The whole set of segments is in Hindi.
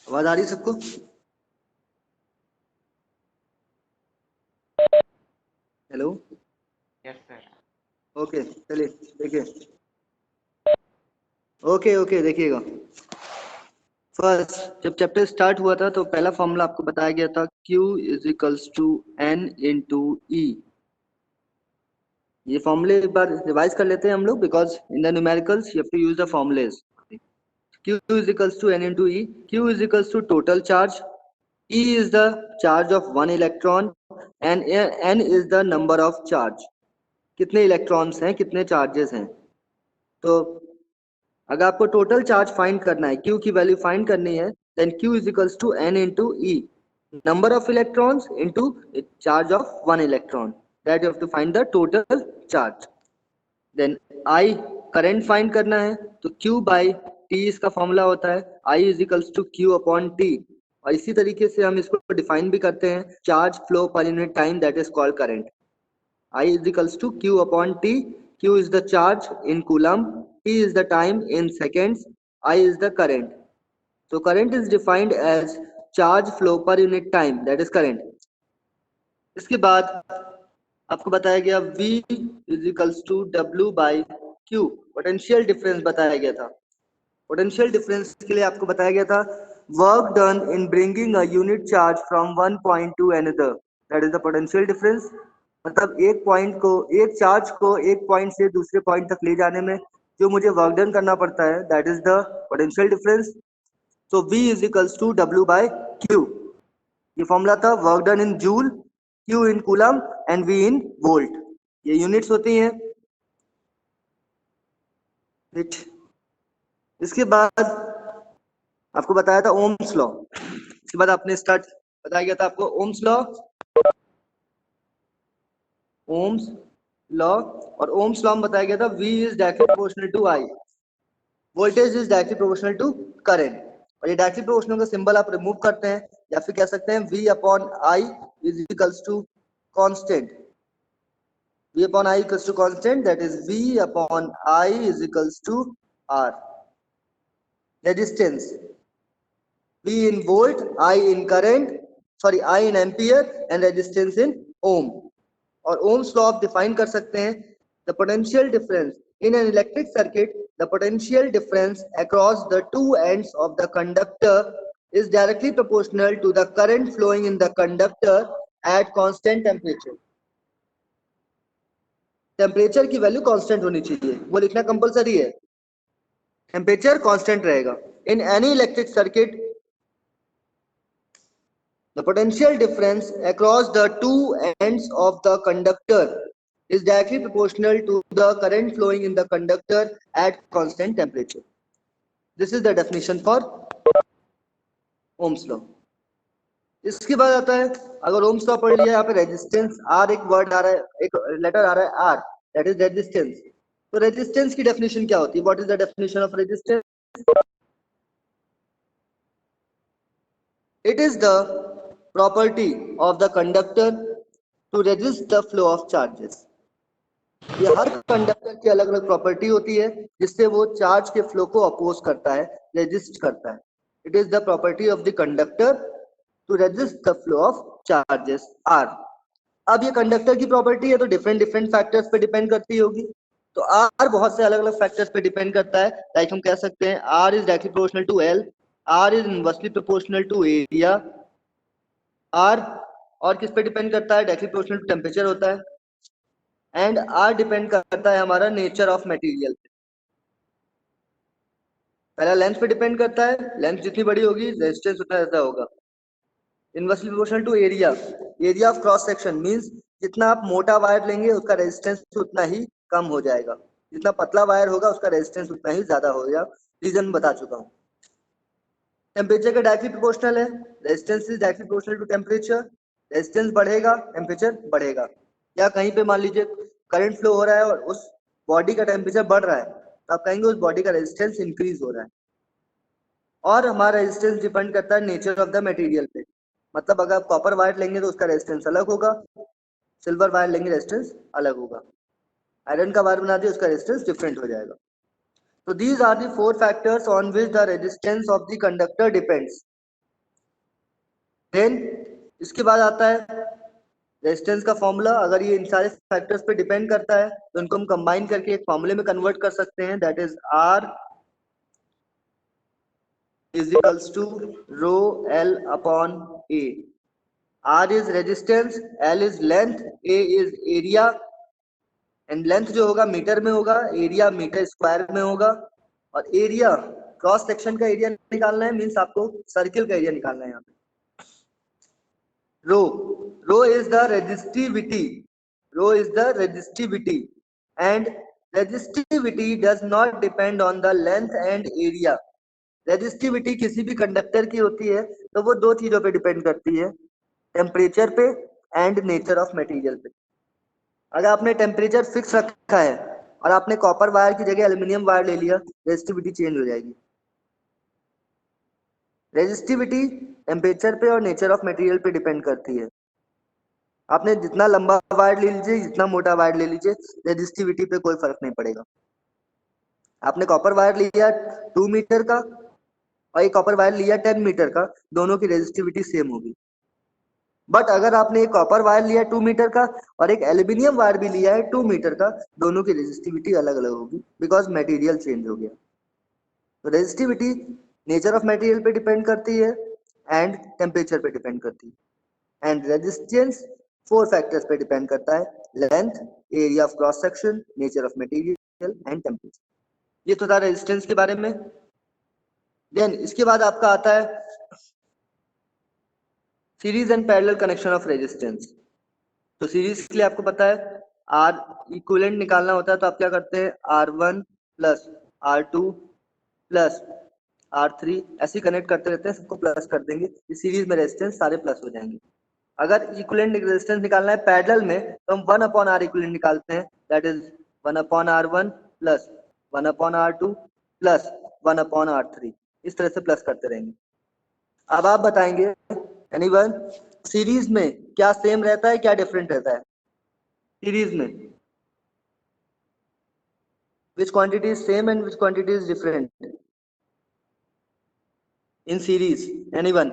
आवाज आ रही है सबको? हेलो। Yes sir. ओके चलिए देखिए। ओके ओके देखिएगा। फर्स्ट जब चैप्टर स्टार्ट हुआ था तो पहला फॉर्मूला आपको बताया गया था Q is equals to N into E. ये फॉर्मूले एक बार रिवाइज कर लेते हैं हम लोग, because in the numericals you have to use the formulas. Q is equals to N into E. Q is equals to total charge. E is the charge of one electron and N is the number of charge. कितने इलेक्ट्रॉन्स हैं, कितने चार्जेस हैं। तो अगर आपको टोटल चार्ज फाइंड करना है, Q की वैल्यू फाइंड करनी है, then Q is equals to N into E. Number of electrons into charge of one electron. That you have to find the total charge. Then I current find करना है तो Q बाई टी इसका फॉर्मूला होता है, I is equals to Q upon T. और इसी तरीके से हम इसको डिफाइन भी करते हैं, charge flow per unit time that is called current. I is equals to Q upon T. Q is the charge in coulomb, T is the time in seconds, I is the current. So current is defined as charge flow per unit time, that is current. इसके बाद आपको बताया गया V is equals to W by Q, potential difference बताया गया था। पोटेंशियल डिफरेंस के लिए आपको बताया गया था work done in bringing a unit charge from one point two another, that is the potential difference. मतलब एक पॉइंट को, एक चार्ज को एक पॉइंट से दूसरे पॉइंट तक ले जाने में जो मुझे वर्क डन करना पड़ता है, that is the potential difference. So V is equals to W by Q। ये फॉर्मूला था work done in joule, Q in coulomb and V in volt. ये यूनिट्स होती हैं। इसके बाद आपको बताया था ओम्स लॉ। इसके बाद आपने स्टार्ट बताया गया था आपको ओम्स लॉ, ओम्स लॉ। और ओम्स लॉ में बताया गया था V is directly proportional to I, voltage is directly proportional to current. और ये डायरेक्टली प्रोपोर्शनल का सिंबल आप रिमूव करते हैं या फिर कह सकते हैं V upon I is equals to constant. V upon I equals to constant, that is V upon I is equals to R. Resistance V in volt, I in current, sorry I in ampere and resistance in ohm. और ohms law आप define कर सकते हैं, the potential difference in an electric circuit, the potential difference across the two ends of the conductor is directly proportional to the current flowing in the conductor at constant temperature. Temperature की वैल्यू कांस्टेंट होनी चाहिए, वो लिखना कंपलसरी है, टेम्परेचर कांस्टेंट रहेगा। In any electric circuit the potential difference across the two ends of the conductor is directly proportional to the current flowing in the conductor at constant temperature. This is the definition for Ohm's law. इसके बाद आता है, अगर ओम्स लॉ पढ़ लिया, यहाँ पे रेजिस्टेंस आर एक वर्ड आ रहा है, एक लेटर आ रहा है आर, दैट इज रेजिस्टेंस। तो रेजिस्टेंस की डेफिनेशन क्या होती है? What is the definition of resistance? It is the property of the conductor to resist the flow of charges. ये हर कंडक्टर की अलग अलग प्रॉपर्टी होती है जिससे वो चार्ज के फ्लो को अपोज करता है, रेजिस्ट करता है। It is the property of the conductor to resist the flow of charges R. अब ये कंडक्टर की प्रॉपर्टी है तो डिफरेंट डिफरेंट फैक्टर्स पे डिपेंड करती होगी। तो आर बहुत से अलग अलग फैक्टर्स पे डिपेंड करता है। लाइक हम कह सकते हैं R is directly proportional to L, R is inversely proportional to area, R और किस पे डिपेंड करता है? डायरेक्टली प्रोपोर्शनल टू टेम्परेचर होता है। एंड आर डिपेंड करता है हमारा नेचर ऑफ मटेरियल पे। पहला लेंथ पे डिपेंड करता है, लेंथ जितनी बड़ी होगी रेजिस्टेंस उतना ज्यादा होगा। Inversely proportional to area, area of cross section means जितना आप मोटा वायर लेंगे उसका रेजिस्टेंस उतना ही कम हो जाएगा, जितना पतला वायर होगा उसका रेजिस्टेंस उतना ही ज्यादा होगा। रीजन बता चुका हूँ। टेम्परेचर का डायरेक्टली प्रोपोर्शनल है, resistance is directly proportional to temperature. Resistance बढ़ेगा टेम्परेचर बढ़ेगा। या कहीं पे मान लीजिए करंट फ्लो हो रहा है और उस बॉडी का टेम्परेचर बढ़ रहा है तो आप कहेंगे उस बॉडी का रेजिस्टेंस इंक्रीज हो रहा है। और हमारा रेजिस्टेंस डिपेंड करता है नेचर ऑफ द मटेरियल पे। मतलब अगर आप कॉपर वायर लेंगे तो उसका रेजिस्टेंस अलग होगा, सिल्वर वायर लेंगे रेजिस्टेंस अलग होगा, आयरन का वायर बना दिया उसका रेजिस्टेंस डिफरेंट हो जाएगा। So these are the four factors on which the resistance of the conductor depends. Then इसके बाद आता है रेजिस्टेंस का फॉर्मूला। अगर ये इन सारे फैक्टर्स पे डिपेंड करता है तो इनको हम कंबाइन करके एक फॉर्मूले में कन्वर्ट कर सकते हैं, that is R is equals to rho L upon A. R is resistance, L is length, A is area, and length जो होगा मीटर में होगा, एरिया मीटर स्क्वायर में होगा। और एरिया क्रॉस सेक्शन का एरिया निकालना है, मींस आपको सर्किल का एरिया निकालना है यहाँ पे। Rho is the resistivity, rho is the resistivity, and resistivity does not depend on the length and area. Resistivity किसी भी कंडक्टर की होती है तो वो दो चीजों पे डिपेंड करती है, टेम्परेचर पे एंड नेचर ऑफ मटेरियल पे। अगर आपने टेम्परेचर फिक्स रखा है और आपने कॉपर वायर की जगह एल्यूमिनियम वायर ले लिया, रेजिस्टिविटी चेंज हो जाएगी। रेजिस्टिविटी टेम्परेचर पे और नेचर ऑफ मटेरियल पे डिपेंड करती है। आपने जितना लंबा वायर ले लीजिए, जितना मोटा वायर ले लीजिए, रेजिस्टिविटी पे कोई फर्क नहीं पड़ेगा। आपने कॉपर वायर लिया 2 मीटर का और एक कॉपर वायर लिया 10 मीटर का, दोनों की रेजिस्टिविटी सेम होगी। बट अगर आपने एक कॉपर वायर लिया 2 मीटर का और एक एल्यूमिनियम वायर भी लिया है 2 मीटर का, दोनों की रेजिस्टिविटी अलग अलग होगी, बिकॉज मटेरियल चेंज हो गया। तो रेजिस्टिविटी नेचर ऑफ मटेरियल पे डिपेंड करती है एंड टेम्परेचर पे डिपेंड करती है। एंड रेजिस्टेंस 4 फैक्टर्स पे डिपेंड करता है, length, area of cross section, nature of material and temperature. ये तो था रेजिस्टेंस के बारे में। देन इसके बाद आपका आता है series and parallel connection of resistance. तो सीरीज के लिए आपको पता है आर इक्विवेलेंट निकालना होता है, तो आप क्या करते हैं R1 plus R2 plus R3 ऐसे कनेक्ट करते रहते हैं, सबको प्लस कर देंगे, इस सीरीज में रेजिस्टेंस सारे प्लस हो जाएंगे। अगर इक्विवेलेंट रेजिस्टेंस निकालना है पैरेलल में तो हम 1 अपॉन R इक्विवेलेंट निकालते हैं, that is 1 upon R1 plus 1 upon R2 plus 1 upon R3, इस तरह से प्लस करते रहेंगे। अब आप बताएंगे एनीवन सीरीज में क्या सेम रहता है क्या डिफरेंट रहता है? सीरीज में which quantity is same and which quantity is different in series? Anyone?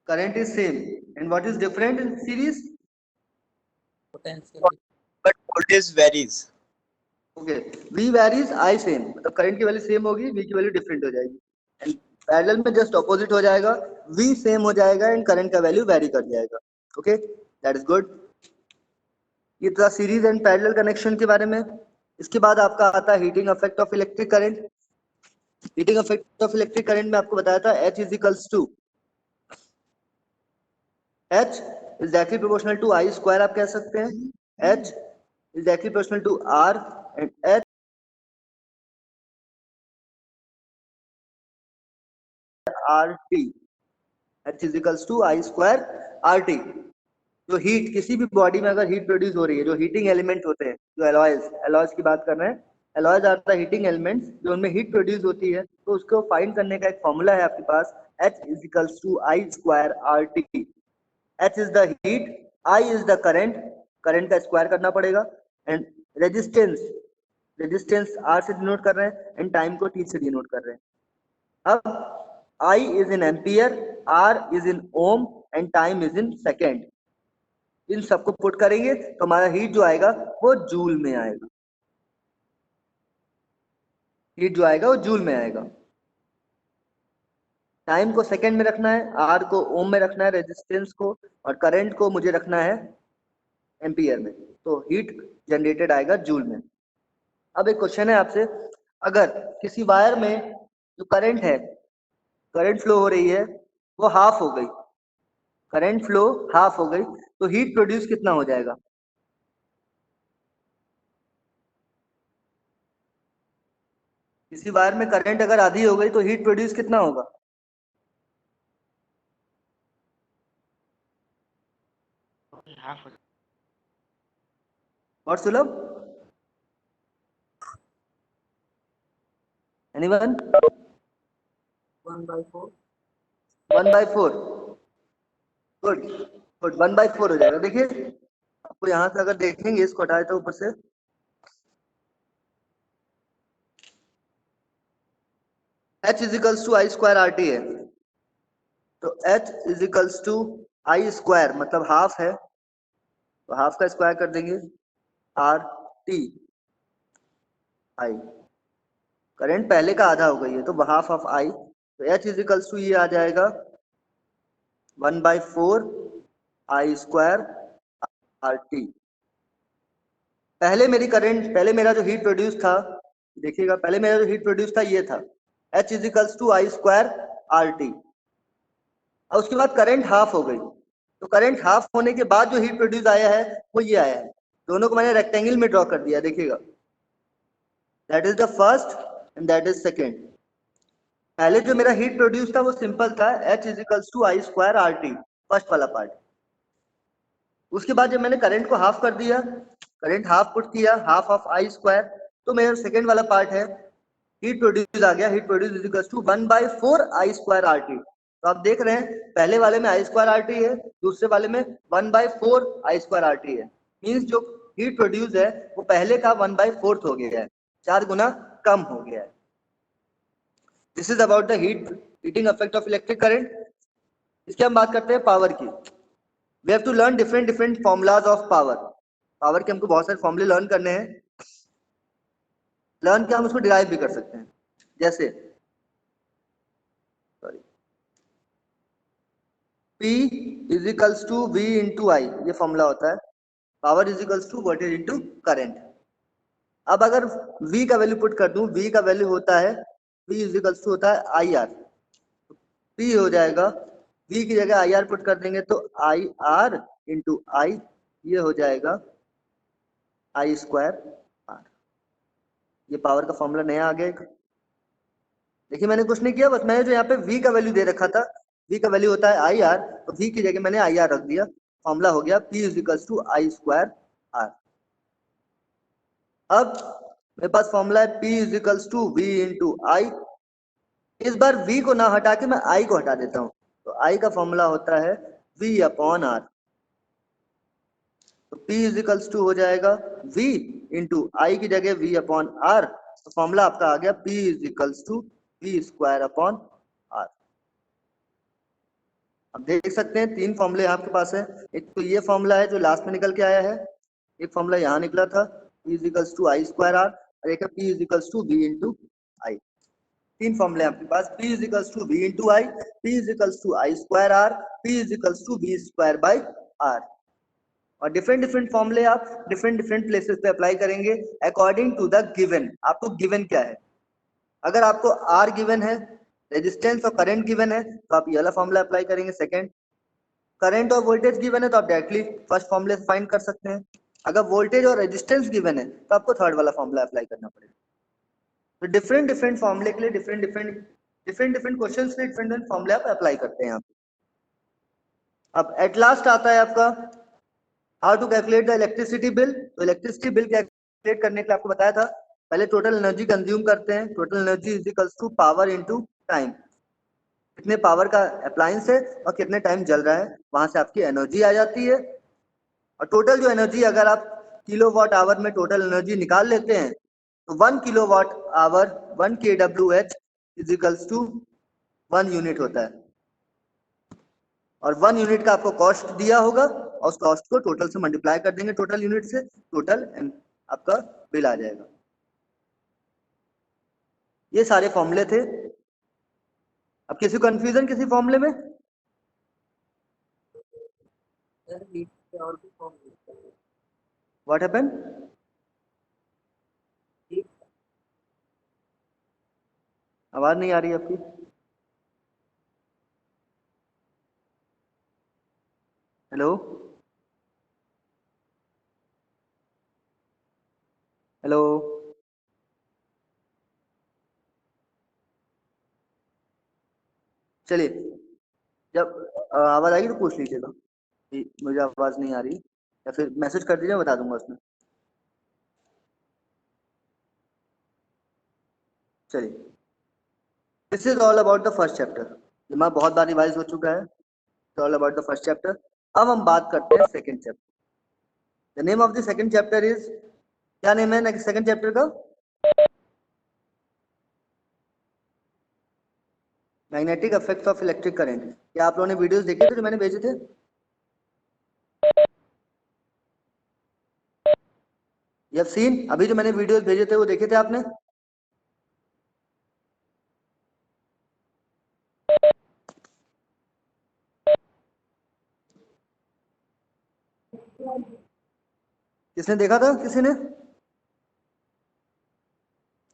Current is same and what is different in series? Potential. But voltage varies. Okay, V varies, I same, मतलब करंट की वैल्यू सेम होगी, V की वैल्यू डिफरेंट हो जाएगी। एंड पैरेलल में जस्ट ऑपोजिट हो जाएगा, V सेम हो जाएगा एंड करंट का वैल्यू वेरी कर जाएगा। Okay, that is good. ये था सीरीज एंड पैरेलल कनेक्शन के बारे में। इसके बाद आपका आता है heating effect of electric current. Heating effect of electric current में आपको बताया था H is equals to H is directly proportional to I square, आप कह सकते हैं H is directly proportional to R and H RT, H is equals to I square RT। जो हीट किसी भी बॉडी में अगर हीट प्रोड्यूस हो रही है, जो हीटिंग एलिमेंट होते हैं, जो एलॉयज की बात कर रहे हैं, alloys are the heating elements जो उनमें हीट प्रोड्यूस होती है, तो उसको फाइंड करने का एक फॉर्मूला है आपके पास, H is equals to I square RT। H is the heat, I is the current, current का स्क्वायर करना पड़ेगा, एंड रेजिस्टेंस R से डिनोट कर रहे हैं एंड टाइम को T से डिनोट कर रहे हैं। अब I is in ampere, R is in ohm and time is in second. इन सबको पुट करेंगे तो हमारा हीट जो आएगा वो जूल में आएगा, हीट जो आएगा वो जूल में आएगा। टाइम को सेकंड में रखना है, आर को ओम में रखना है रेजिस्टेंस को, और करंट को मुझे रखना है एम्पियर में, तो हीट जनरेटेड आएगा जूल में। अब एक क्वेश्चन है आपसे, अगर किसी वायर में जो करंट है, करंट फ्लो हो रही है, वो हाफ हो गई, करंट फ्लो हाफ हो गई, तो हीट प्रोड्यूस कितना हो जाएगा? किसी वायर में करंट अगर आधी हो गई तो हीट प्रोड्यूस कितना होगा? और सुलभ एनीवन? 1/4. 1/4। गुड गुड, 1/4 हो जाएगा। देखिए आपको यहाँ से अगर देखेंगे, इसको हटाए तो ऊपर से, H is equals to I square R T है, तो H is equals to I square मतलब हाफ है, तो हाफ का स्क्वायर कर देंगे आर टी आई। करंट पहले का आधा हो गई है तो हाफ ऑफ आई, तो H इज इक्वल्स टू ये आ जाएगा 1/4 आई स्क्वायर आर टी। पहले मेरा जो हीट प्रोड्यूस था, देखिएगा पहले मेरा जो हीट प्रोड्यूस था ये था H is equals to I square R T, और उसके बाद करंट हाफ हो गई, तो करंट हाफ होने के बाद जो हीट प्रोड्यूस आया है वो ये आया है। दोनों को मैंने रेक्टेंगल में ड्रॉ कर दिया, देखिएगा that is the first and that is second. पहले जो मेरा हीट प्रोड्यूस था वो सिंपल था H is equals to I square R T, first वाला पार्ट। उसके बाद जब मैंने करंट को हाफ कर दिया, करंट हाफ पुट किया, हाफ ऑफ आई स्क्वायर, तो मेरा सेकेंड वाला पार्ट है हीट प्रोड्यूस आ गया, heat produce is equals to 1/4 I square R T. तो आप देख रहे हैं पहले वाले में आई स्क्वायर आर टी है, दूसरे वाले में 1/4 आई स्क्वायर आर टी है। मीन्स जो हीट प्रोड्यूस है वो पहले का 1/4 हो गया है, 4 गुना कम हो गया है। This is about the heating effect of electric current. इसकी हम बात करते हैं पावर की। We have to learn different formulas of power. Power के हमको बहुत सारे फॉर्मूले लर्न करने हैं, लर्न क्या हम उसको डिराइव भी कर सकते हैं। जैसे sorry P is equals to V into I, ये फॉर्मूला होता है। Power is equals to voltage into current. अब अगर V का वैल्यू पुट कर दूं, V का वैल्यू होता है V इज इक्वल्स टू होता है आई आर। P हो जाएगा, V की जगह आई आर पुट कर देंगे तो आई आर इंटू आई, ये हो जाएगा आई स्क्वायर आर। ये पावर का फॉर्मूला नया आ गया एक। देखिए मैंने कुछ नहीं किया, बस मैंने जो यहाँ पे V का वैल्यू दे रखा था, V का वैल्यू होता है आई आर, तो V की जगह मैंने आई आर रख दिया। फॉर्मूला हो गया P is equals to I square R. अब मेरे पास फॉर्मूला है P is equals to V into I. इस बार V को ना हटा के मैं I को हटा देता हूँ, तो I का फॉर्मूला होता है V अपॉन आर। तो P इज इक्वल्स टू हो जाएगा V इंटू आई की जगह V अपॉन आर, तो फॉर्मूला आपका आ गया P is equals to V square upon R. अब देख सकते हैं 3 फॉर्मूले आपके पास है। एक तो ये फॉर्मूला है जो लास्ट में निकल के आया है, एक फॉर्मूला यहाँ निकला था P is equals to I square R, और एक है P is equals to V into I. 3 फॉर्मूले आपके पास, P is equals to V into I, P is equals to I square R, P is equals to V square by R. और डिफरेंट फॉर्मूले आप डिफरेंट प्लेसेस पे अप्लाई करेंगे अकॉर्डिंग टू द गिवन। आपको गिवन क्या है, अगर आपको आर गिवन है, रेजिस्टेंस और करंट गिवन है, तो आप ये वाला फॉर्मूला अप्लाई करेंगे। सेकंड, करंट और वोल्टेज गिवन है तो आप डायरेक्टली फर्स्ट फॉर्मूले से फाइंड कर सकते हैं। अगर वोल्टेज और रेजिस्टेंस गिवन है तो आपको थर्ड वाला फॉर्मूला अप्लाई करना पड़ेगा। तो डिफरेंट फॉर्मूले के लिए डिफरेंट क्वेश्चंस के लिए डिफरेंट फॉर्मूले आप अप्लाई करते हैं यहाँ पे। अब एट लास्ट आता है आपका how to calculate the electricity bill. तो इलेक्ट्रिसिटी बिल कैलकुलेट करने के लिए आपको बताया था, पहले टोटल एनर्जी कंज्यूम करते हैं। Total energy is equals to power into time, कितने पावर का अप्लायंस है और कितने टाइम जल रहा है, वहां से आपकी एनर्जी आ जाती है। और टोटल जो एनर्जी अगर आप किलोवाट आवर में टोटल एनर्जी निकाल लेते हैं तो 1 kilowatt hour 1 kWh is equals to 1 unit होता है। और 1 यूनिट का आपको कॉस्ट दिया होगा और उस कॉस्ट को टोटल से मल्टीप्लाई कर देंगे टोटल यूनिट से, टोटल आपका बिल आ जाएगा। ये सारे फॉर्मूले थे। अब किसी को कंफ्यूजन किसी फॉर्मूले में? What happen? आवाज नहीं आ रही आपकी। हेलो हेलो चलिए, जब आवाज आएगी तो पूछ लीजिएगा कि मुझे आवाज नहीं आ रही, या फिर मैसेज कर दीजिए, बता दूंगा उसमें। चलिए, this is all about the first chapter. ये मैं बहुत बार रिवाइज हो चुका है, all about the first chapter. अब हम बात करते हैं second chapter. The name of the second chapter is, क्या नेम है सेकंड चैप्टर का? Magnetic effects of electric current. क्या आप लोगों ने वीडियोस देखे थे जो मैंने भेजे थे? You have seen? अभी जो मैंने वीडियोस भेजे थे वो देखे थे आपने? किसने देखा था? किसी ने?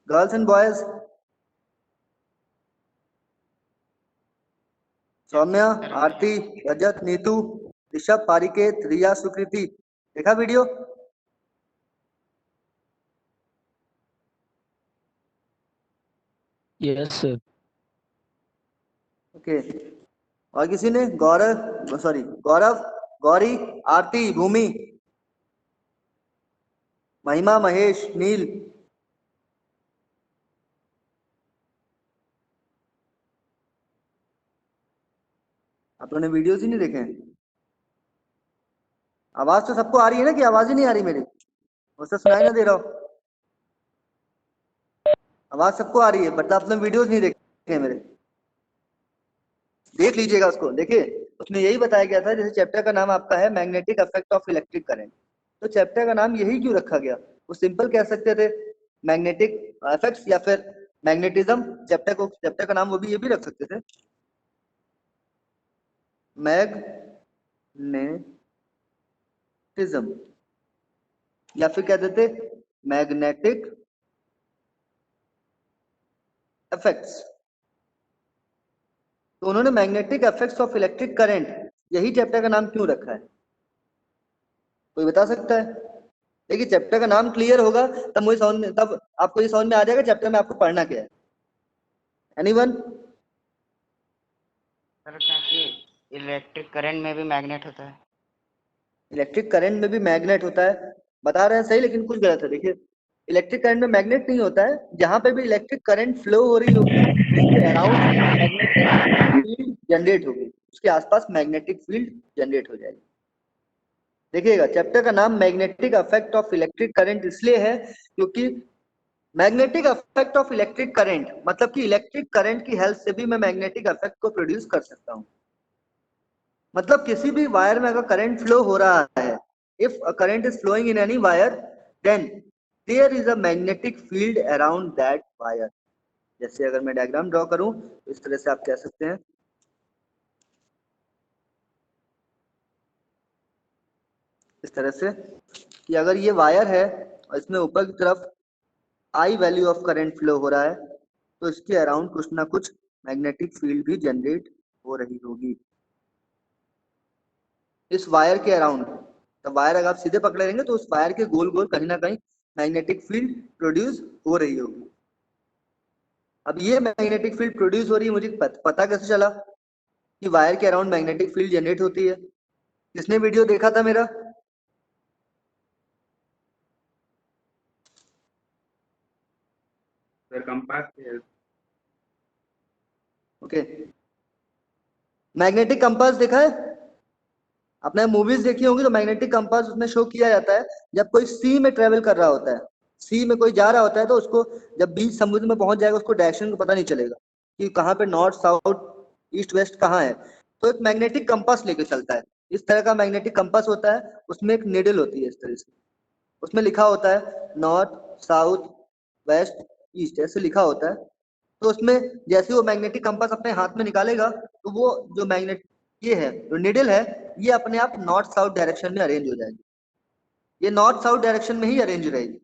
Girls and boys? Saumya, Aarti, Rajat, Neetu, Rishabh, Pariket, Riya, Sukriti, देखा वीडियो? Yes sir. ओके। और किसी ने? गौरव, सॉरी गौरव, गौरी, आरती, भूमि, महिमा, महेश, नील। आप लोगों ने वीडियोस ही नहीं देखे हैं? आवाज तो सबको आ रही है ना, कि आवाज ही नहीं आ रही मेरी? उससे सुनाई ना दे रहा हो? आवाज सबको आ रही है, बट आप लोग वीडियोस नहीं देखे हैं मेरे। देख लीजिएगा उसको, देखिए उसमें यही बताया गया था, जैसे चैप्टर का नाम आपका है magnetic effect of electric current, तो चैप्टर का नाम यही क्यों रखा गया? वो सिंपल कह सकते थे मैग्नेटिक इफेक्ट्स या फिर मैग्नेटिज्म। चैप्टर का नाम वो भी ये भी रख सकते थे, मैग्नेटिज्म, या फिर कह देते मैग्नेटिक इफेक्ट्स। तो उन्होंने magnetic effects of electric current यही चैप्टर का नाम क्यों रखा है? कोई बता सकता है? देखिए चैप्टर का नाम क्लियर होगा तब मुझे समझ में, तब आपको ये समझ में आ जाएगा चैप्टर में आपको पढ़ना क्या है। एनीवन? सर क्योंकि इलेक्ट्रिक करंट में भी मैग्नेट होता है। इलेक्ट्रिक करंट में भी मैग्नेट होता है, बता रहे हैं सही, लेकिन कुछ गलत है। देखिए इलेक्ट्रिक करंट में मैग्नेट नहीं होता है, जहां पे भी इलेक्ट्रिक करंट फ्लो हो रही होगी उसके अराउंड मैग्नेटिक फील्ड जनरेट होगी, उसके आसपास मैग्नेटिक फील्ड जनरेट हो जाएगी। देखिएगा चैप्टर का नाम magnetic effect of electric current इसलिए है क्योंकि magnetic effect of electric current मतलब कि इलेक्ट्रिक करंट की हेल्प से भी मैं मैग्नेटिक इफेक्ट को प्रोड्यूस कर सकता हूं। मतलब किसी भी वायर में अगर करंट फ्लो हो रहा है, if a current is flowing in any wire, then there is a magnetic field around that wire. जैसे अगर मैं डायग्राम ड्रॉ करूं तो इस तरह से आप कह सकते हैं, इस तरह से कि अगर ये वायर है और इसमें ऊपर की तरफ I value of current flow हो रहा है, तो इसके अराउंड कुछ ना कुछ मैग्नेटिक फील्ड भी जनरेट हो रही होगी इस वायर के अराउंड। तो वायर अगर आप सीधे पकड़े रहेंगे तो उस वायर के गोल गोल कहीं ना कहीं मैग्नेटिक फील्ड प्रोड्यूस हो रही होगी। अब ये मैग्नेटिक फील्ड प्रोड्यूस हो रही है, मुझे पता कैसे चला कि वायर के अराउंड मैग्नेटिक फील्ड जनरेट होती है? किसने वीडियो देखा था मेरा? सर कंपास से ओके, मैग्नेटिक कंपास देखा है आपने? मूवीज देखी होंगी तो मैग्नेटिक कंपास उसमें शो किया जाता है जब कोई सी में ट्रेवल कर रहा होता है, सी में कोई जा रहा होता है, तो उसको जब बीच समुद्र में पहुंच जाएगा उसको डायरेक्शन को पता नहीं चलेगा कि कहाँ पे नॉर्थ साउथ ईस्ट वेस्ट कहाँ है, तो एक मैग्नेटिक कंपास लेके चलता है। इस तरह का मैग्नेटिक कंपास होता है, उसमें एक निडल होती है इस तरह से, उसमें लिखा होता है नॉर्थ साउथ वेस्ट ईस्ट ऐसे लिखा होता है। तो उसमें जैसे वो मैग्नेटिक कंपास अपने हाथ में निकालेगा तो वो जो मैग्नेट ये है जो निडल है ये अपने आप नॉर्थ साउथ डायरेक्शन में अरेंज हो जाएगी, ये नॉर्थ साउथ डायरेक्शन में ही अरेंज रहेगी।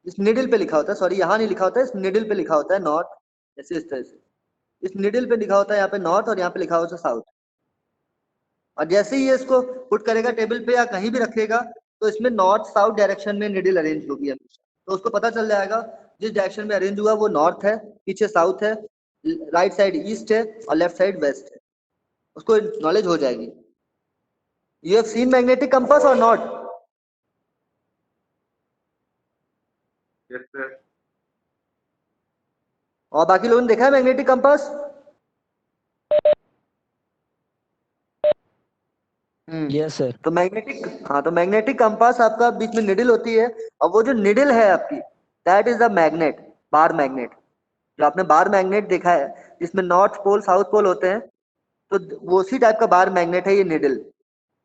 इस निडल पे लिखा होता है, सॉरी यहाँ नहीं लिखा होता है, इस निडल पे लिखा होता है नॉर्थ, जैसे इस तरह से इस निडल पे लिखा होता है यहाँ पे नॉर्थ और यहाँ पे लिखा होता है साउथ। और जैसे ही ये इसको पुट करेगा टेबल पे या कहीं भी रखेगा तो इसमें नॉर्थ साउथ डायरेक्शन में निडल अरेंज होगी हमेशा, तो उसको पता चल जाएगा जिस डायरेक्शन में अरेंज हुआ वो नॉर्थ है, पीछे साउथ है, राइट साइड ईस्ट है और लेफ्ट साइड वेस्ट है, उसको नॉलेज हो जाएगी। You have seen magnetic compass और नॉट? यस सर और बाकी लोगों ने देखा है मैग्नेटिक कंपास? Yes sir. तो मैग्नेटिक, हाँ तो मैग्नेटिक कंपास आपका बीच में निडल होती है और वो जो निडल है आपकी that is the magnet, bar magnet, जो आपने बार मैग्नेट देखा है जिसमें नॉर्थ पोल साउथ पोल होते हैं, तो वो उसी टाइप का बार मैग्नेट है ये निडल।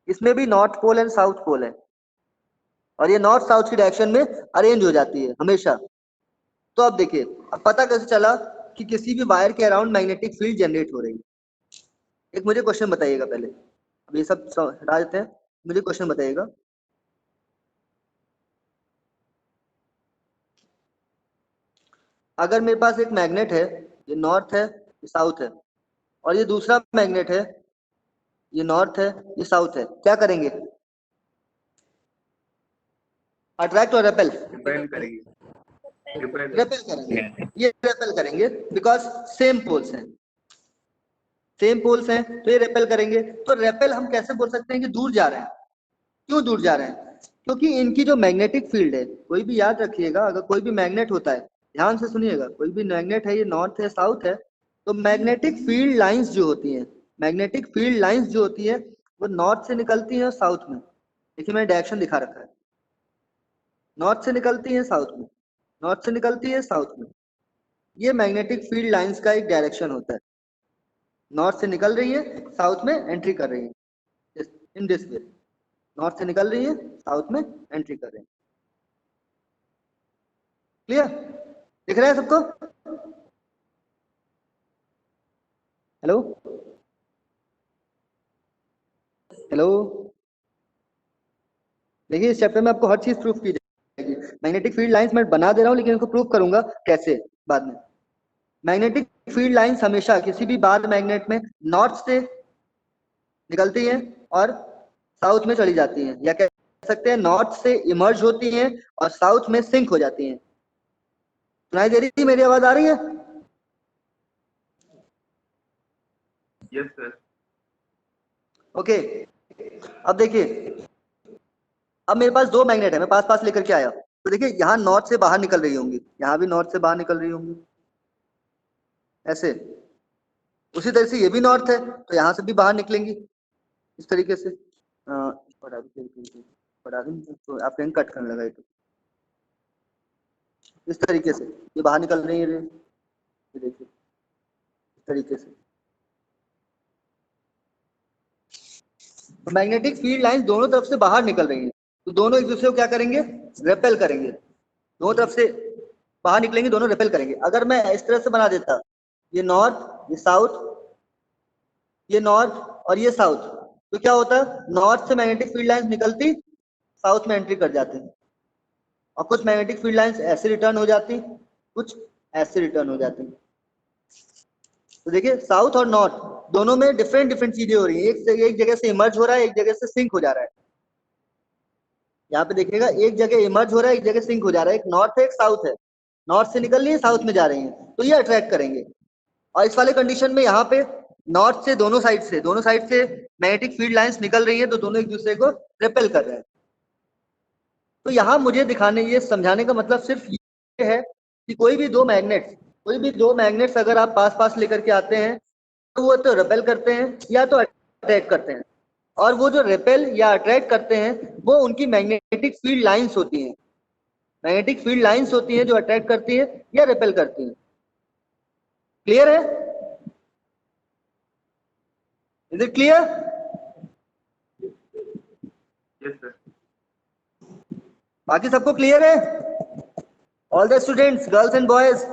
इसमें भी north pole and south pole है और ये नॉर्थ साउथ की डायरेक्शन में अरेंज हो जाती है हमेशा। तो अब देखिए, अब पता कैसे चला कि किसी भी वायर के अराउंड मैग्नेटिक फील्ड जनरेट हो रही है? एक मुझे क्वेश्चन बताइएगा पहले, अब ये सब हटा देते हैं, मुझे क्वेश्चन बताइएगा। अगर मेरे पास एक मैग्नेट है, ये नॉर्थ है ये साउथ है, और ये दूसरा मैग्नेट है, ये नॉर्थ है ये साउथ है, क्या करेंगे? अट्रैक्ट और रेपेल? रिपेल करेंगे। रेपेल करेंगे। ये रेपेल करेंगे बिकॉज सेम पोल्स हैं, सेम पोल्स हैं तो ये रेपेल करेंगे। तो रेपेल हम कैसे बोल सकते हैं कि दूर जा रहे हैं? क्यों दूर जा रहे हैं? क्योंकि इनकी जो मैग्नेटिक फील्ड है, कोई भी याद रखिएगा, अगर कोई भी मैग्नेट होता है, ध्यान से सुनिएगा, कोई भी मैग्नेट है, ये नॉर्थ है साउथ है, तो मैग्नेटिक फील्ड लाइंस जो होती हैं, मैग्नेटिक फील्ड लाइंस जो होती है वो नॉर्थ से निकलती है और साउथ में। देखिए मैंने डायरेक्शन दिखा रखा है, नॉर्थ से निकलती है साउथ में, नॉर्थ से निकलती है साउथ में। ये मैग्नेटिक फील्ड लाइंस का एक डायरेक्शन होता है, नॉर्थ से निकल रही है साउथ में एंट्री कर रही है, इन दिस वे। नॉर्थ से निकल रही है साउथ में एंट्री कर रहे हैं। क्लियर? दिख रहा है सबको? हेलो हेलो, देखिए इस चैप्टर में आपको हर चीज प्रूफ की जाएगी। मैग्नेटिक फील्ड लाइंस मैं बना दे रहा हूं, लेकिन इसको प्रूफ करूंगा कैसे बाद में। मैग्नेटिक फील्ड लाइंस हमेशा किसी भी बार मैग्नेट में नॉर्थ से निकलती हैं और साउथ में चली जाती हैं, या कह सकते हैं नॉर्थ से इमर्ज होती हैं और साउथ में सिंक हो जाती हैं। सुनाई दे रही है? मेरी आवाज आ रही है? Yes sir. ओके, अब देखिए, अब मेरे पास दो मैग्नेट है, मैं पास पास लेकर के आया, तो देखिए यहाँ नॉर्थ से बाहर निकल रही होंगी, यहाँ भी नॉर्थ से बाहर निकल रही होंगी ऐसे। उसी तरह से ये भी नॉर्थ है तो यहाँ से भी बाहर निकलेंगी इस तरीके से। पढ़ा दूं तो आप कहीं कट करने लगा, तो इस तरीके से ये बाहर निकल रही है, ये देखिए इस तरीके से। तो मैग्नेटिक फील्ड लाइन दोनों तरफ से बाहर निकल रही है, तो दोनों एक दूसरे को क्या करेंगे? रेपेल करेंगे। दोनों तरफ से बाहर निकलेंगे, दोनों रेपेल करेंगे। अगर मैं इस तरह से बना देता, ये नॉर्थ ये साउथ, ये नॉर्थ और ये साउथ, तो क्या होता? नॉर्थ से मैग्नेटिक फील्ड लाइंस निकलती, साउथ में एंट्री कर जाती, और कुछ मैग्नेटिक फील्ड लाइंस ऐसे रिटर्न हो जाती, कुछ ऐसे रिटर्न हो जाती। तो देखिए साउथ और नॉर्थ दोनों में डिफरेंट डिफरेंट चीजें हो रही है। एक जगह से इमर्ज हो रहा है, एक जगह से सिंक हो जा रहा है। यहाँ पे देखिएगा, एक जगह इमर्ज हो रहा है, एक जगह सिंक हो जा रहा है। एक नॉर्थ है एक साउथ है, नॉर्थ से निकल रही है साउथ में जा रही है, तो ये अट्रैक्ट करेंगे। और इस वाले कंडीशन में यहाँ पे नॉर्थ से दोनों साइड से मैग्नेटिक फील्ड लाइंस निकल रही है, तो दोनों एक दूसरे को रिपेल कर रहे हैं। तो यहाँ मुझे दिखाने, ये समझाने का मतलब सिर्फ ये है कि कोई भी दो मैग्नेट्स अगर आप पास पास लेकर के आते हैं, तो वो तो रिपेल करते हैं या तो अट्रैक्ट करते हैं। और वो जो रिपेल या अट्रैक्ट करते हैं वो उनकी मैग्नेटिक फील्ड लाइंस होती हैं, मैग्नेटिक फील्ड लाइंस होती हैं जो अट्रैक्ट करती है या रिपेल करती हैं। क्लियर है? Is it clear? Yes sir. बाकी सबको क्लियर है? All the students, girls and boys?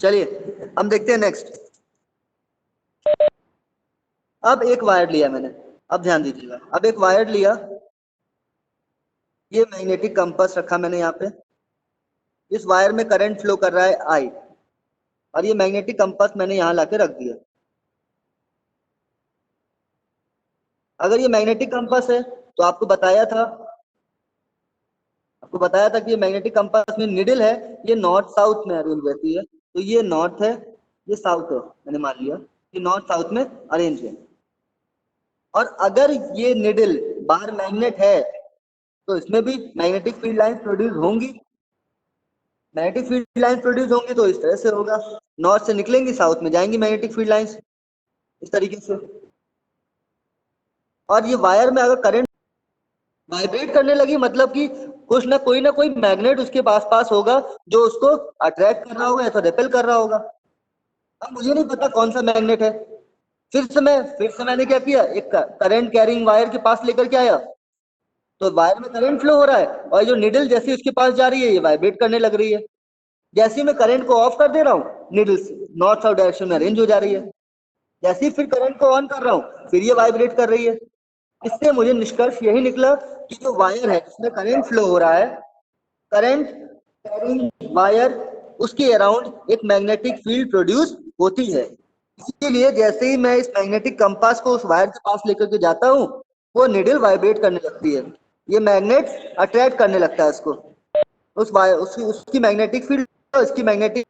चलिए हम देखते हैं नेक्स्ट। अब एक वायर लिया मैंने, अब ध्यान दीजिएगा, अब एक वायर लिया, ये मैग्नेटिक कंपास रखा मैंने यहाँ पे, इस वायर में करंट फ्लो कर रहा है आई, और ये मैग्नेटिक कंपास मैंने यहाँ लाके रख दिया। अगर ये मैग्नेटिक कंपास है तो आपको बताया था कि ये मैग्नेटिक कंपास में निडल है, ये नॉर्थ साउथ में अरेंज रहती है, तो ये नॉर्थ है ये साउथ है, मैंने मान लिया कि नॉर्थ साउथ में अरेंज है। और अगर ये निडल बाहर मैग्नेट है तो इसमें भी मैग्नेटिक फील्ड लाइंस प्रोड्यूस होंगी, मैग्नेटिक फील्ड लाइंस प्रोड्यूस होंगी, तो इस तरह से होगा, नॉर्थ से निकलेंगी साउथ में जाएंगी मैग्नेटिक फील्ड लाइंस, इस तरीके से। और ये वायर में अगर करंट वाइब्रेट करने लगी मतलब कि कुछ ना कोई मैग्नेट उसके पास होगा जो उसको अट्रैक्ट कर रहा होगा या तो रिपेल कर रहा होगा। अब मुझे नहीं पता कौन सा मैग्नेट है। फिर से मैंने क्या किया, एक करंट कैरिंग वायर के पास लेकर के आया, तो वायर में करंट फ्लो हो रहा है और जो निडल जैसे उसके पास जा रही है ये वाइब्रेट करने लग रही है। जैसे ही मैं करंट को ऑफ कर दे रहा हूँ, निडल नॉर्थ साउथ डायरेक्शन में अरेंज हो जा रही है। जैसे ही फिर करंट को ऑन कर रहा हूँ, फिर ये वाइब्रेट कर रही है। इससे मुझे निष्कर्ष यही निकला कि जो वायर है जिसमें करंट फ्लो हो रहा है, करंट कैरिंग वायर, उसके अराउंड एक मैग्नेटिक फील्ड प्रोड्यूस होती है। इसीलिए जैसे ही मैं इस मैग्नेटिक कंपास को उस वायर के पास लेकर के जाता हूँ, वो निडल वाइब्रेट करने लगती है। ये मैग्नेट अट्रैक्ट करने लगता है उसको, उस वायर उसकी मैग्नेटिक फील्ड, उसकी मैग्नेटिक।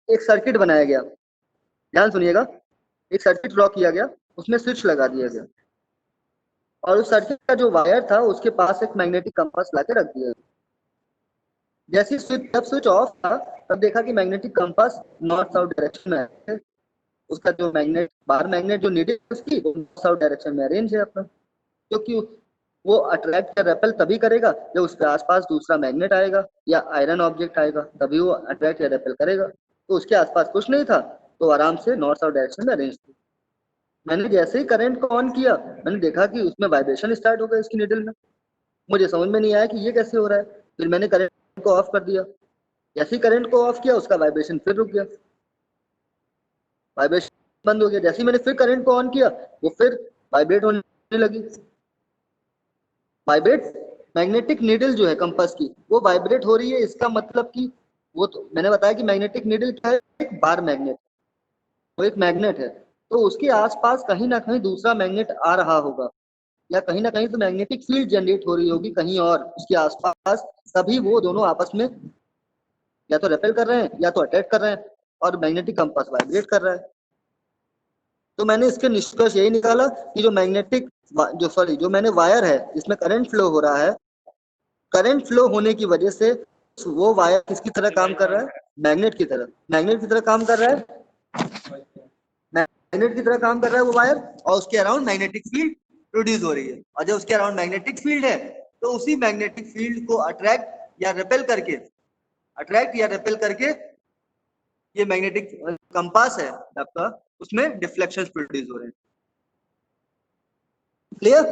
एक सर्किट बनाया गया, ध्यान सुनिएगा। एक सर्किट ड्रॉ किया गया, उसमें स्विच लगा दिया गया और उस सर्किट का जो वायर था उसके पास एक मैग्नेटिक कंपास लाके रख दिया। जैसे जब स्विच ऑफ था तब देखा कि magnetic compass north south direction में है। उसका जो मैग्नेट, बाहर मैग्नेट जो नीडल उसकी नॉर्थ साउथ डायरेक्शन में अरेंज है अपना, क्योंकि वो अट्रैक्ट या रेपेल तभी करेगा जब उसके आसपास दूसरा मैग्नेट आएगा या आयरन ऑब्जेक्ट आएगा, तभी वो अट्रैक्ट या रेपेल करेगा। तो उसके आसपास कुछ नहीं था, तो आराम से नॉर्थ साउथ डायरेक्शन में अरेंज थी। मैंने जैसे ही करंट को ऑन किया, मैंने देखा कि उसमें वाइब्रेशन स्टार्ट हो गया इसकी नीडल में। मुझे समझ में नहीं आया कि ये कैसे हो रहा है। फिर मैंने करंट को ऑफ कर दिया। जैसे ही करंट को ऑफ किया, उसका वाइब्रेशन फिर रुक गया, वाइब्रेशन बंद हो गया। जैसे ही मैंने फिर करंट को ऑन किया, वो फिर वाइब्रेट होने लगी। वाइब्रेट, मैग्नेटिक नीडल जो है कंपास की वो वाइब्रेट हो रही है। इसका मतलब कि वो, तो मैंने बताया कि मैग्नेटिक नीडल क्या है, एक बार मैग्नेट, वो एक मैग्नेट है, तो उसके आसपास कहीं ना कहीं दूसरा मैग्नेट आ रहा होगा या कहीं ना कहीं तो मैग्नेटिक फील्ड जनरेट हो रही होगी कहीं और उसके आसपास, तभी वो दोनों आपस में या तो रेपेल कर रहे हैं या तो अट्रैक्ट कर रहे हैं और मैग्नेटिक कंपास वाइब्रेट कर रहा है। तो मैंने इसके निष्कर्ष यही निकाला कि जो मैग्नेटिक, जो मैंने वायर है जिसमें करंट फ्लो हो रहा है, करंट फ्लो होने की वजह से वो वायर किसकी तरह काम कर रहा है, मैग्नेट की तरह, मैग्नेट की तरह काम कर रहा है, मैग्नेट की तरह काम कर रहा है वो वायर, और उसके अराउंड मैग्नेटिक फील्ड प्रोड्यूस हो रही है। और जब उसके अराउंड मैग्नेटिक फील्ड है तो उसी मैग्नेटिक फील्ड को अट्रैक्ट या रेपेल करके ये मैग्नेटिक कंपास है आपका, उसमें डिफ्लेक्शंस प्रोड्यूस हो रहे हैं। क्लियर?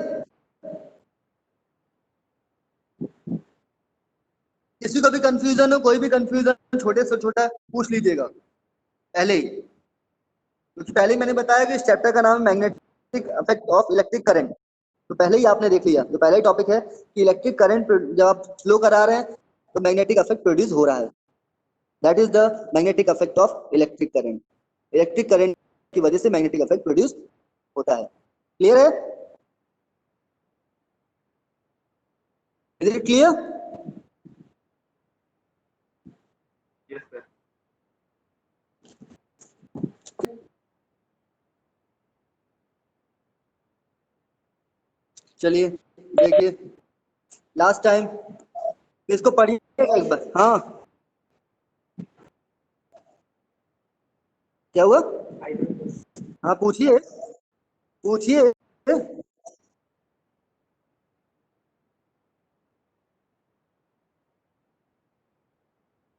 किसी को भी कंफ्यूजन हो, कोई भी कंफ्यूजन छोटे से छोटा पूछ लीजिएगा पहले ही, क्योंकि पहले ही मैंने बताया कि इस चैप्टर का नाम है magnetic effect of electric current. तो पहले ही आपने देख लिया, जो पहला ही टॉपिक है कि इलेक्ट्रिक करंट जब आप फ्लो करा रहे हैं तो मैग्नेटिक इफेक्ट प्रोड्यूस हो रहा है। That is the magnetic effect of electric current. Electric current की वजह से मैग्नेटिक इफेक्ट प्रोड्यूस होता है। क्लियर है? Is it clear? Yes, sir. चलिए देखिए, लास्ट टाइम इसको पढ़िएगा एक बार। हाँ, क्या हुआ? हाँ पूछिए, पूछिए।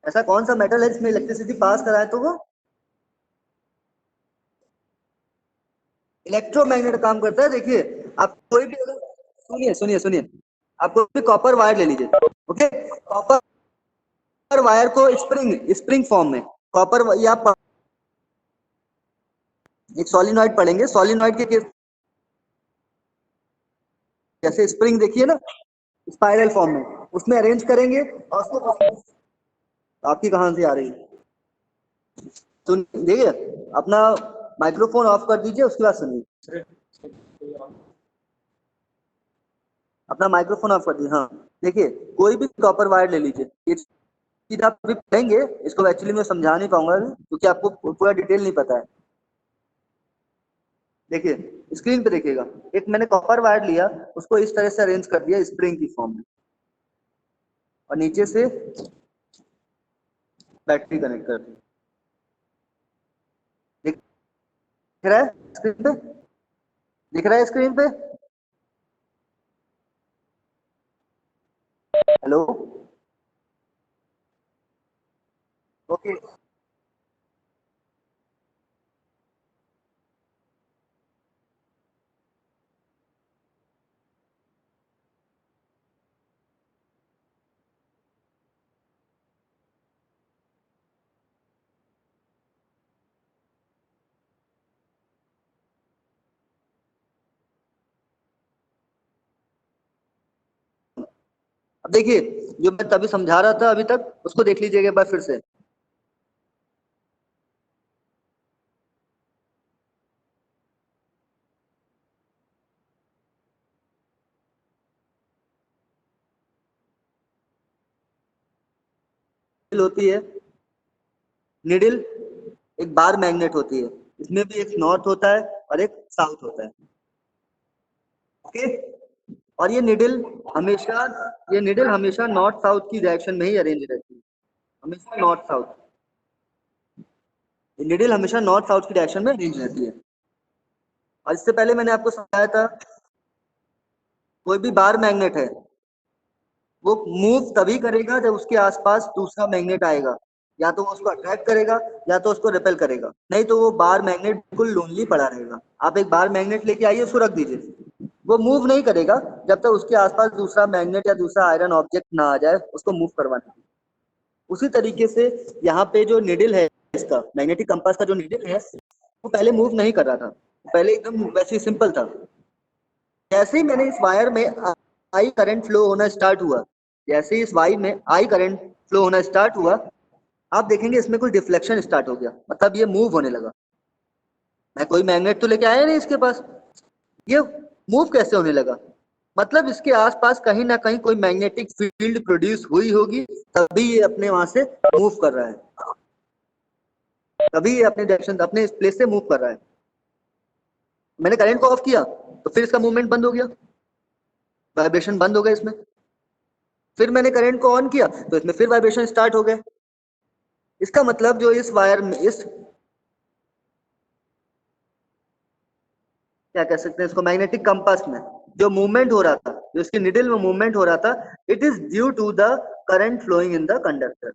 ऐसा कौन सा मेटल है जिसमें इलेक्ट्रिसिटी पास कराए तो वो इलेक्ट्रोमैग्नेट काम करता है। देखिए, आप कोई भी अगर, सुनिए, आप कोई भी कॉपर वायर ले लीजिए, ओके, कॉपर वायर को स्प्रिंग फॉर्म में, कॉपर या एक सोलिनॉइड पढ़ेंगे, सोलिनॉइड के केस जैसे स्प्रिंग देखिए ना, स्पाइरल फॉर्म में, उसमें अरेंज करेंगे और उसको, आपकी कहां से आ रही है? सुन देखिए, अपना माइक्रोफोन ऑफ कर दीजिए, उसके बाद सुनिए। अपना माइक्रोफोन ऑफ कर दीजिए। हाँ देखिए, कोई भी कॉपर वायर ले लीजिए, ये चीज आप अभी पढ़ेंगे, इसको एक्चुअली मैं समझा नहीं पाऊंगा क्योंकि आपको पूरा डिटेल नहीं पता है। देखिए स्क्रीन पे देखिएगा, एक मैंने कॉपर वायर लिया, उसको इस तरह से अरेंज कर दिया स्प्रिंग की फॉर्म में, और नीचे से बैटरी कनेक्ट कर दी। दिख रहा है स्क्रीन पे? दिख रहा है स्क्रीन पे? Hello, okay. अब देखिए जो मैं तभी समझा रहा था अभी तक, उसको देख लीजिएगा एक बार फिर से। होती है निडिल, एक बार मैग्नेट होती है, इसमें भी एक नॉर्थ होता है और एक साउथ होता है, ओके। और ये निडिल हमेशा नॉर्थ साउथ की डायरेक्शन में ही अरेंज रहती है, हमेशा नॉर्थ साउथ। ये निडिल हमेशा नॉर्थ साउथ की डायरेक्शन में अरेंज रहती है। और इससे पहले मैंने आपको समझाया था, कोई भी बार मैग्नेट है वो मूव तभी करेगा जब उसके आसपास दूसरा मैग्नेट आएगा, या तो वो उसको अट्रैक्ट करेगा या तो उसको रिपेल करेगा, नहीं तो वो बार मैग्नेट बिल्कुल लोनली पड़ा रहेगा। आप एक बार मैग्नेट लेके आइए, उसको रख दीजिए, वो मूव नहीं करेगा जब तक उसके आसपास दूसरा मैग्नेट या दूसरा आयरन ऑब्जेक्ट ना आ जाए उसको मूव करवाने। उसी तरीके से यहाँ पे जो निडिल है, इसका मैग्नेटिक कंपास का जो निडिल है, वो पहले मूव नहीं कर रहा था, पहले एकदम वैसे ही सिंपल था। जैसे ही मैंने इस वायर में आई करंट फ्लो होना स्टार्ट हुआ, जैसे ही इस वायर में आई करंट फ्लो होना स्टार्ट हुआ, आप देखेंगे इसमें कोई डिफ्लेक्शन स्टार्ट हो गया, मतलब ये मूव होने लगा। मैं कोई मैग्नेट तो लेके आया नहीं इसके पास, ये मूव कैसे होने लगा? मतलब इसके आसपास कहीं ना कहीं कोई मैग्नेटिक फील्ड प्रोड्यूस हुई होगी, तभी ये अपने वहां से मूव कर रहा है, तभी ये अपने डायरेक्शन अपने इस प्लेस से मूव कर रहा है। मैंने करंट को ऑफ किया तो फिर इसका मूवमेंट बंद हो गया, वाइब्रेशन बंद हो गया इसमें। फिर मैंने करंट को ऑन किया तो इसमें फिर वाइब्रेशन स्टार्ट हो गए। इसका मतलब जो इस वायर में, इस क्या कह सकते हैं इसको, मैग्नेटिक कंपास में जो मूवमेंट हो रहा था, जो इसकी निडल में मूवमेंट हो रहा था, it is due to the current flowing in the conductor.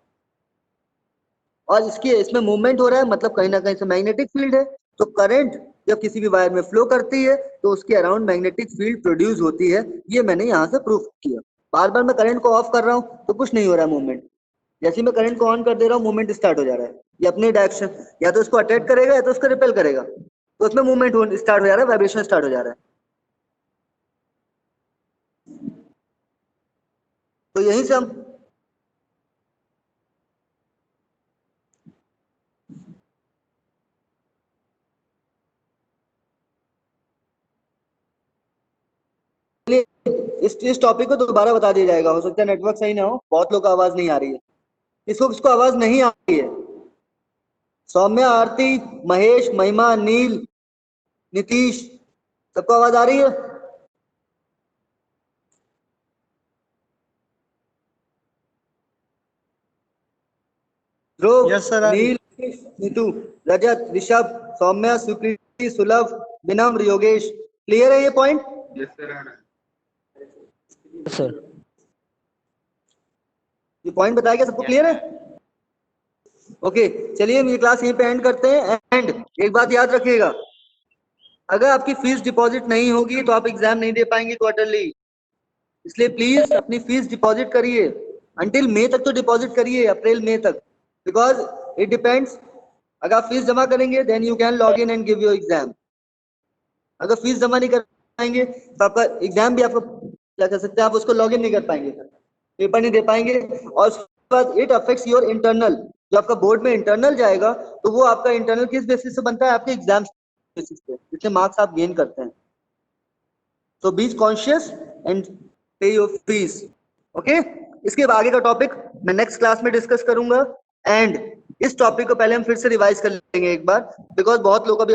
और इसमें मूवमेंट हो रहा है, मतलब कहीं ना कहीं से मैग्नेटिक फील्ड है, तो करंट जब किसी भी वायर में फ्लो करती है तो उसके अराउंड मैग्नेटिक फील्ड प्रोड्यूस होती है। ये मैंने यहाँ से प्रूफ किया। बार बार मैं करंट को ऑफ कर रहा हूँ तो कुछ नहीं हो रहा है मूवमेंट, जैसे मैं करंट को ऑन कर दे रहा हूँ मूवमेंट स्टार्ट हो जा रहा है। ये अपने डायरेक्शन या तो उसको अट्रैक्ट करेगा या तो उसको रिपेल करेगा, तो उसमें मूवमेंट स्टार्ट हो जा रहा है, वाइब्रेशन स्टार्ट हो जा रहा है। तो यहीं से हम इस टॉपिक को दोबारा बता दिया जाएगा, हो सकता है नेटवर्क सही ना हो, बहुत लोग को आवाज नहीं आ रही है। किसको आवाज नहीं आ रही है? सौम्या, आरती, महेश, महिमा, नील, नीतीश, सबको आवाज आ रही है? ध्रुव, Yes, sir. नील, नीतू, रजत, ऋषभ, सौम्या, सुकृति, सुलभ, विनम्र, योगेश, क्लियर है ये पॉइंट? Yes, sir. सर ये पॉइंट बताया गया, सबको क्लियर है? ओके, चलिए हम ये क्लास यहीं पे एंड करते हैं। एंड एक बात याद रखिएगा, अगर आपकी फीस डिपॉजिट नहीं होगी तो आप एग्जाम नहीं दे पाएंगे क्वार्टरली, इसलिए प्लीज अपनी फीस डिपॉजिट करिए। अंटिल मई तक तो डिपॉजिट करिए, अप्रैल मई तक, बिकॉज इट डिपेंड्स। अगर आप फीस जमा करेंगे then you can log in and give your exam. अगर फीस जमा नहीं कर पाएंगे तो आपका एग्जाम भी, आपको क्या कह सकते हैं, आप उसको लॉग इन नहीं कर पाएंगे, पेपर नहीं दे पाएंगे। और उसके बाद इट अफेक्ट्स योर इंटरनल, जो आपका बोर्ड में इंटरनल जाएगा तो वो आपका इंटरनल किस बेसिस से बनता है? आपके एग्जाम बेसिस पे, जितने मार्क्स आप गेन करते हैं। So be conscious and pay your fees. Okay, इसके आगे का टॉपिक मैं नेक्स्ट क्लास में डिस्कस करूंगा। एंड इस टॉपिक को पहले हम फिर से रिवाइज कर लेंगे एक बार, बिकॉज बहुत लोग अभी